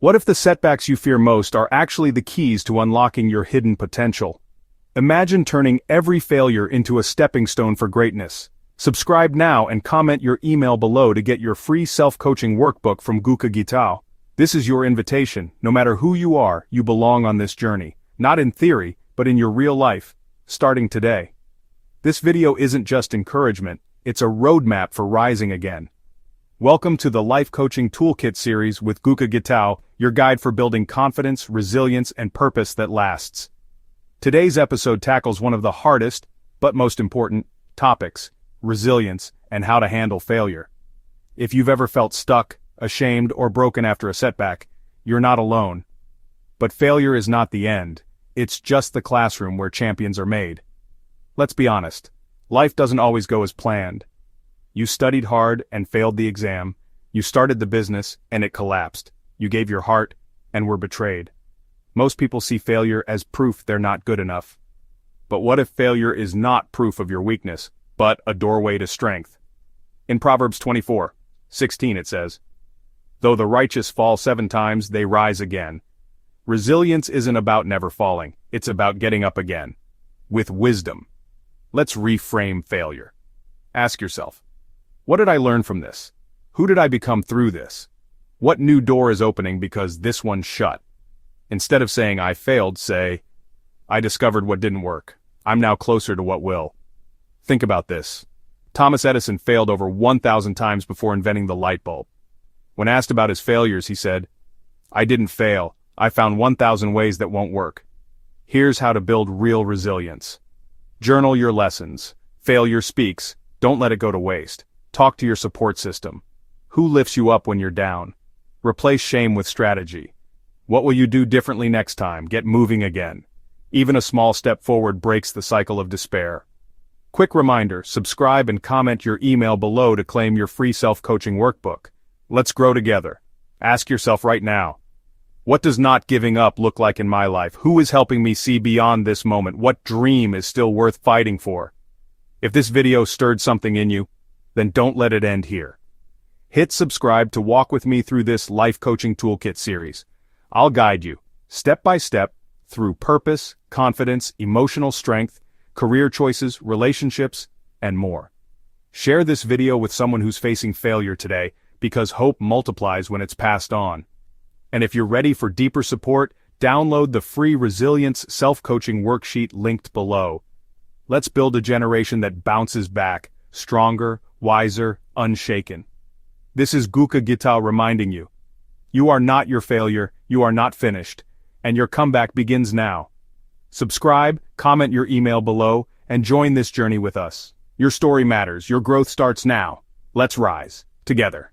What if the setbacks you fear most are actually the keys to unlocking your hidden potential? Imagine turning every failure into a stepping stone for greatness. Subscribe now and comment your email below to get your free self-coaching workbook from Guuka Gitau. This is your invitation. No matter who you are, you belong on this journey. Not in theory, but in your real life, starting today. This video isn't just encouragement, it's a roadmap for rising again. Welcome to the Life Coaching Toolkit series with Guuka Gitau, your guide for building confidence, resilience, and purpose that lasts. Today's episode tackles one of the hardest, but most important, topics: resilience and how to handle failure. If you've ever felt stuck, ashamed, or broken after a setback, you're not alone. But failure is not the end. It's just the classroom where champions are made. Let's be honest. Life doesn't always go as planned. You studied hard and failed the exam. You started the business and it collapsed. You gave your heart and were betrayed. Most people see failure as proof they're not good enough. But what if failure is not proof of your weakness, but a doorway to strength? In Proverbs 24:16 it says, "Though the righteous fall 7 times, they rise again." Resilience isn't about never falling, it's about getting up again. With wisdom. Let's reframe failure. Ask yourself, what did I learn from this? Who did I become through this? What new door is opening because this one's shut? Instead of saying I failed, say, I discovered what didn't work. I'm now closer to what will. Think about this. Thomas Edison failed over 1,000 times before inventing the light bulb. When asked about his failures, he said, I didn't fail. I found 1,000 ways that won't work. Here's how to build real resilience. Journal your lessons. Failure speaks. Don't let it go to waste. Talk to your support system. Who lifts you up when you're down? Replace shame with strategy. What will you do differently next time? Get moving again. Even a small step forward breaks the cycle of despair. Quick reminder, subscribe and comment your email below to claim your free self-coaching workbook. Let's grow together. Ask yourself right now, what does not giving up look like in my life? Who is helping me see beyond this moment? What dream is still worth fighting for? If this video stirred something in you, then don't let it end here. Hit subscribe to walk with me through this Life Coaching Toolkit series. I'll guide you, step by step, through purpose, confidence, emotional strength, career choices, relationships, and more. Share this video with someone who's facing failure today, because hope multiplies when it's passed on. And if you're ready for deeper support, download the free Resilience Self-Coaching Worksheet linked below. Let's build a generation that bounces back, stronger, wiser, unshaken. This is Guuka Gitau reminding you, you are not your failure, you are not finished, and your comeback begins now. Subscribe, comment your email below, and join this journey with us. Your story matters, your growth starts now. Let's rise, together.